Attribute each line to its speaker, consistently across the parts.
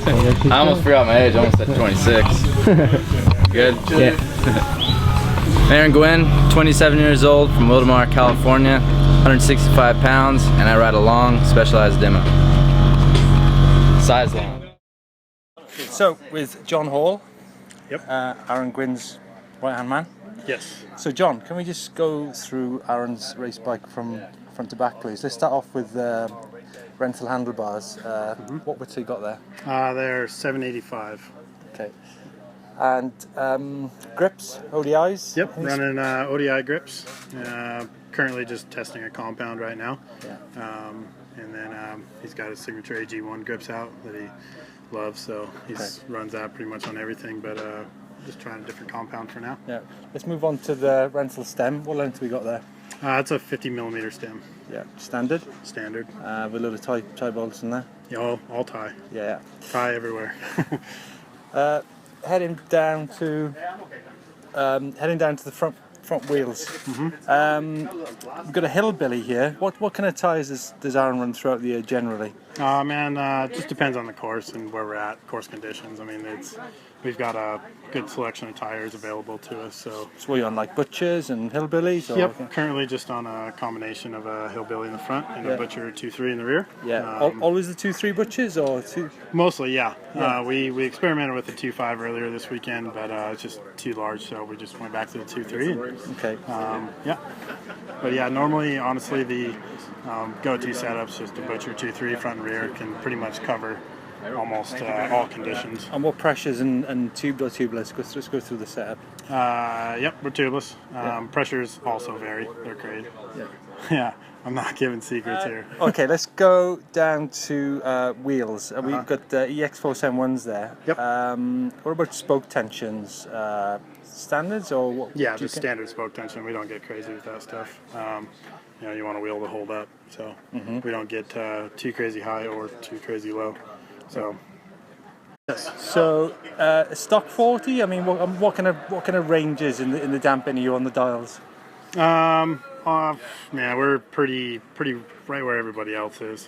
Speaker 1: I almost forgot my age. I almost said 26. Good?
Speaker 2: Yeah.
Speaker 1: Aaron Gwin, 27 years old, from Wildomar, California, 165 pounds, and I ride a long, specialized demo. Size long.
Speaker 3: So, with John Hall,
Speaker 4: Yep.
Speaker 3: Aaron Gwin's right-hand man.
Speaker 4: Yes.
Speaker 3: So, John, can we just go through Aaron's race bike from front to back, please? Let's start off with rental handlebars. What width have you got there?
Speaker 4: They're 785.
Speaker 3: Okay. And grips, ODIs?
Speaker 4: Yep, running ODI grips. Currently just testing a compound right now.
Speaker 3: Yeah.
Speaker 4: And then he's got his signature AG1 grips out that he loves, so he runs that pretty much on everything, but just trying a different compound for now.
Speaker 3: Yeah. Let's move on to the rental stem. What length have we got there?
Speaker 4: It's a 50mm stem.
Speaker 3: Yeah. Standard?
Speaker 4: Standard.
Speaker 3: With a load of tie bolts in there?
Speaker 4: Yeah, all tie.
Speaker 3: Yeah.
Speaker 4: Tie everywhere.
Speaker 3: Heading down to the front wheels. We've got a hillbilly here. What kind of tyres does Aaron run throughout the year generally?
Speaker 4: Man, just depends on the course and where we're at, course conditions. I mean, we've got a good selection of tires available to us. So
Speaker 3: what are you on, like Butchers and Hillbillies? Or?
Speaker 4: Yep, currently just on a combination of a Hillbilly in the front and a Butcher 2.3 in the rear.
Speaker 3: Yeah, always the 2.3 Butchers or two?
Speaker 4: Mostly, yeah. We experimented with the 2.5 earlier this weekend, but it's just too large, so we just went back to the 2.3.
Speaker 3: Okay.
Speaker 4: Yeah. But yeah, normally, honestly, the go-to setups, just a Butcher 2.3 front and rear, can pretty much cover almost all conditions.
Speaker 3: And what pressures and tubed or tubeless? Let's go through the setup.
Speaker 4: Yep, we're tubeless. Pressures also vary. They're great.
Speaker 3: Yeah.
Speaker 4: Yeah, I'm not giving secrets here.
Speaker 3: Okay, let's go down to wheels. We've got the EX471s there.
Speaker 4: Yep.
Speaker 3: What about spoke tensions? Standards or what?
Speaker 4: Yeah, just standard spoke tension. We don't get crazy with that stuff. You want a wheel to hold up, so we don't get too crazy high or too crazy low. So, yes.
Speaker 3: So, stock 40. I mean, what kind of ranges in the damping are you on the dials?
Speaker 4: We're pretty right where everybody else is.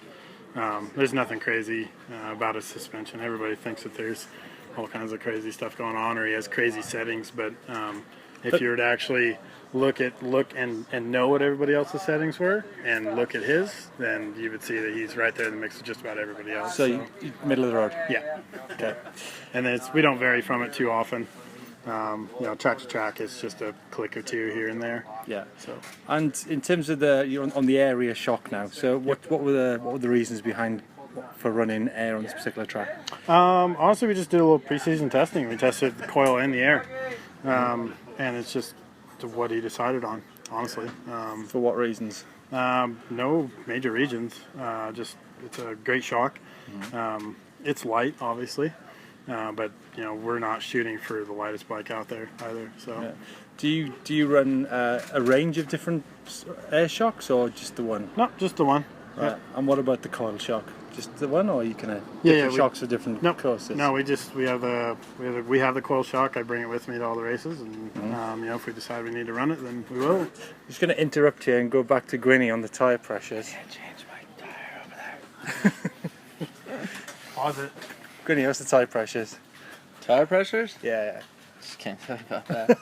Speaker 4: There's nothing crazy about his suspension. Everybody thinks that there's all kinds of crazy stuff going on, or he has crazy settings. But if you were to actually look and know what everybody else's settings were, and look at his, then you would see that he's right there in the mix with just about everybody else.
Speaker 3: So you middle of the road.
Speaker 4: Yeah. Okay. And then we don't vary from it too often. Track to track is just a click or two here and there.
Speaker 3: Yeah.
Speaker 4: So.
Speaker 3: And in terms of you're on the area shock now. So what were the reasons behind for running air on this particular track?
Speaker 4: Honestly, we just did a little preseason testing. We tested the coil and the air, and it's just what he decided on. Honestly.
Speaker 3: For what reasons?
Speaker 4: No major reasons. Just it's a great shock. It's light, obviously. But we're not shooting for the lightest bike out there either. So,
Speaker 3: do you run a range of different air shocks or just the one?
Speaker 4: No, just the one.
Speaker 3: Right.
Speaker 4: Yeah.
Speaker 3: And what about the coil shock? Just the one, or you can
Speaker 4: different
Speaker 3: shocks for different courses?
Speaker 4: No, we have the coil shock. I bring it with me to all the races, and if we decide we need to run it, then we will.
Speaker 3: I'm just going to interrupt here and go back to Gwinny on the tyre pressures.
Speaker 1: Can't change my tire over there.
Speaker 4: Pause it.
Speaker 3: Gwinny, what's the tyre pressures?
Speaker 1: Tire pressures?
Speaker 3: Yeah.
Speaker 1: Just can't tell you about that.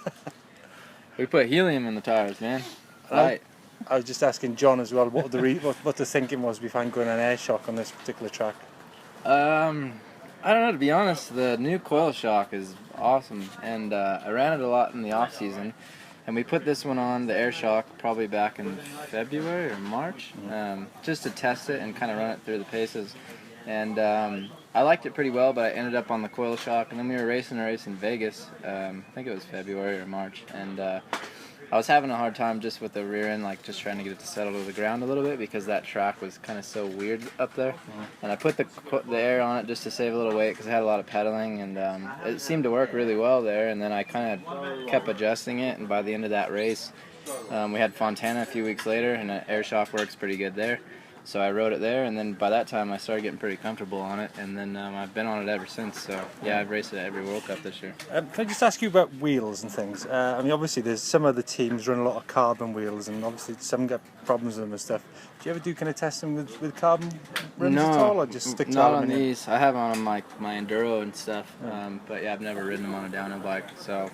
Speaker 1: We put helium in the tires, man. Right.
Speaker 3: I was just asking John as well what the thinking was behind going on air shock on this particular track.
Speaker 1: I don't know, to be honest. The new coil shock is awesome, and I ran it a lot in the off season, and we put this one on the air shock probably back in February or March, just to test it and kind of run it through the paces. And I liked it pretty well, but I ended up on the coil shock, and then we were racing a race in Vegas. I think it was February or March, and I was having a hard time just with the rear end, like just trying to get it to settle to the ground a little bit because that track was kind of so weird up there. And I put the air on it just to save a little weight because I had a lot of pedaling, and it seemed to work really well there. And then I kind of kept adjusting it, and by the end of that race, we had Fontana a few weeks later, and air shock works pretty good there. So I rode it there, and then by that time I started getting pretty comfortable on it, and then I've been on it ever since. So yeah, I've raced it at every World Cup this year.
Speaker 3: Can I just ask you about wheels and things? I mean, obviously there's some other teams run a lot of carbon wheels, and obviously some get problems with them and stuff. Do you ever do kind of testing with carbon rims at all, or just stick to
Speaker 1: not on
Speaker 3: aluminium?
Speaker 1: these. I have on my enduro and stuff, but yeah, I've never ridden them on a downhill bike. So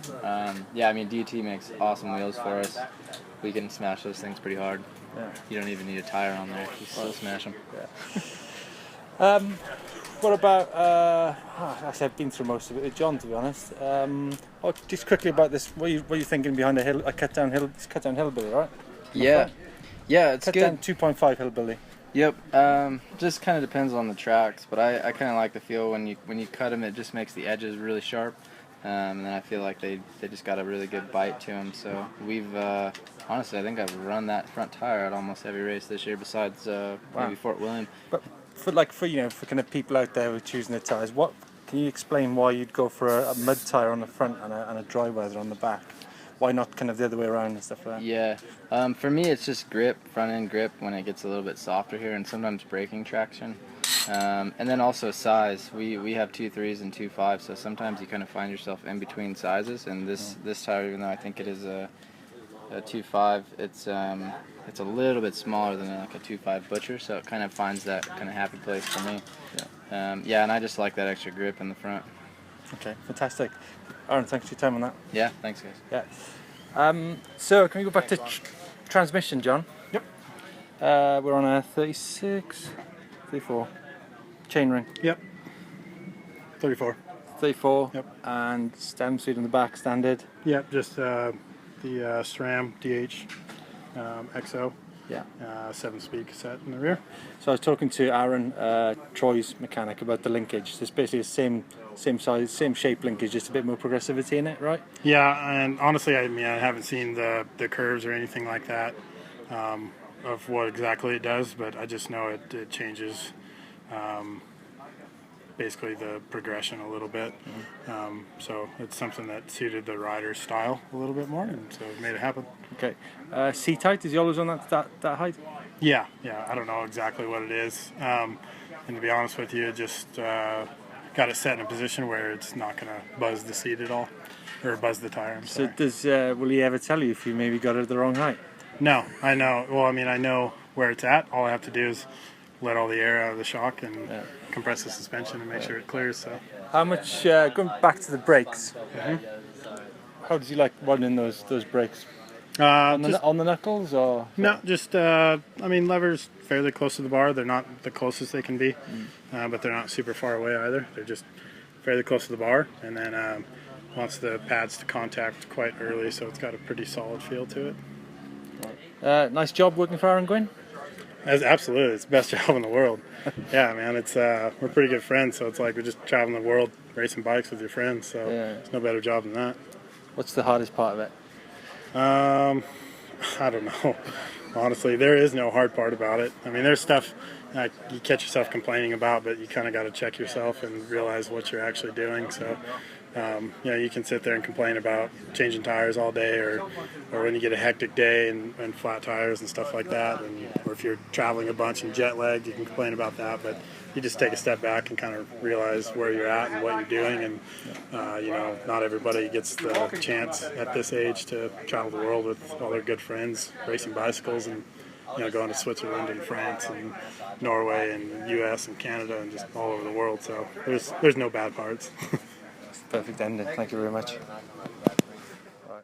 Speaker 1: yeah, I mean DT makes awesome wheels for us. We can smash those things pretty hard.
Speaker 3: Yeah.
Speaker 1: You don't even need a tire on there. You still smash them.
Speaker 3: Yeah. What about? Actually, I've been through most of it with John, to be honest. Just quickly about this. What are you thinking behind a hill? A cut down hillbilly, right?
Speaker 1: Yeah, yeah, it's
Speaker 3: cut
Speaker 1: good.
Speaker 3: down 2.5 hillbilly.
Speaker 1: Yep. Just kind of depends on the tracks, but I kind of like the feel when you cut them. It just makes the edges really sharp, and then I feel like they just got a really good bite to them. So we've honestly, I think I've run that front tire at almost every race this year, besides maybe Fort William.
Speaker 3: But for kind of people out there who are choosing their tires, what can you explain why you'd go for a mud tire on the front and a dry weather on the back? Why not kind of the other way around and stuff like that?
Speaker 1: Yeah, for me it's just grip, front end grip when it gets a little bit softer here, and sometimes braking traction, and then also size. We have 2.3s and 2.5s, so sometimes you kind of find yourself in between sizes. And this tire, even though I think it is a 2.5, it's a little bit smaller than like a 2.5 Butcher, so it kind of finds that kind of happy place for me. Yeah, and I just like that extra grip in the front.
Speaker 3: Okay, fantastic. Aaron, thanks for your time on that.
Speaker 1: Yeah, thanks guys.
Speaker 3: Yeah. So can we go back to transmission, John?
Speaker 4: Yep.
Speaker 3: We're on a 36, 34 chainring.
Speaker 4: Yep. 34.
Speaker 3: 34.
Speaker 4: Yep.
Speaker 3: And stem speed in the back, standard.
Speaker 4: Yep. Just the SRAM DH XO.
Speaker 3: Yeah.
Speaker 4: 7-speed cassette in the rear.
Speaker 3: So I was talking to Aaron, Troy's mechanic, about the linkage. So it's basically the same size, same shape linkage, just a bit more progressivity in it, right?
Speaker 4: Yeah, and honestly, I mean, I haven't seen the curves or anything like that of what exactly it does, but I just know it changes basically the progression a little bit. So it's something that suited the rider's style a little bit more, and so it made it happen.
Speaker 3: Okay. Seat height, is he always on that height?
Speaker 4: Yeah, I don't know exactly what it is. And to be honest with you, just got it set in a position where it's not going to buzz the seat at all, or buzz the tire. I'm sorry.
Speaker 3: So will he ever tell you if you maybe got it at the wrong height?
Speaker 4: No, I know. Well, I mean, I know where it's at. All I have to do is let all the air out of the shock and compress the suspension and make sure it clears. So,
Speaker 3: how much? Going back to the brakes. How did you like running those brakes? On the knuckles, or
Speaker 4: no? Just I mean, levers fairly close to the bar. They're not the closest they can be, but they're not super far away either. They're just fairly close to the bar, and then wants the pads to contact quite early, so it's got a pretty solid feel to it.
Speaker 3: Nice job working for Aaron Gwin.
Speaker 4: Absolutely, it's the best job in the world. Yeah, man, it's we're pretty good friends, so it's like we're just traveling the world racing bikes with your friends. So there's no better job than that.
Speaker 3: What's the hardest part of it?
Speaker 4: I don't know. Honestly, there is no hard part about it. I mean, there's stuff you catch yourself complaining about, but you kind of got to check yourself and realize what you're actually doing. So, you can sit there and complain about changing tires all day, or when you get a hectic day and flat tires and stuff like that, or if you're traveling a bunch and jet lagged, you can complain about that. But you just take a step back and kind of realize where you're at and what you're doing, and not everybody gets the chance at this age to travel the world with all their good friends racing bicycles, and going to Switzerland and France and Norway and US and Canada and just all over the world. So there's no bad parts.
Speaker 3: Perfect ending. Thank you very much.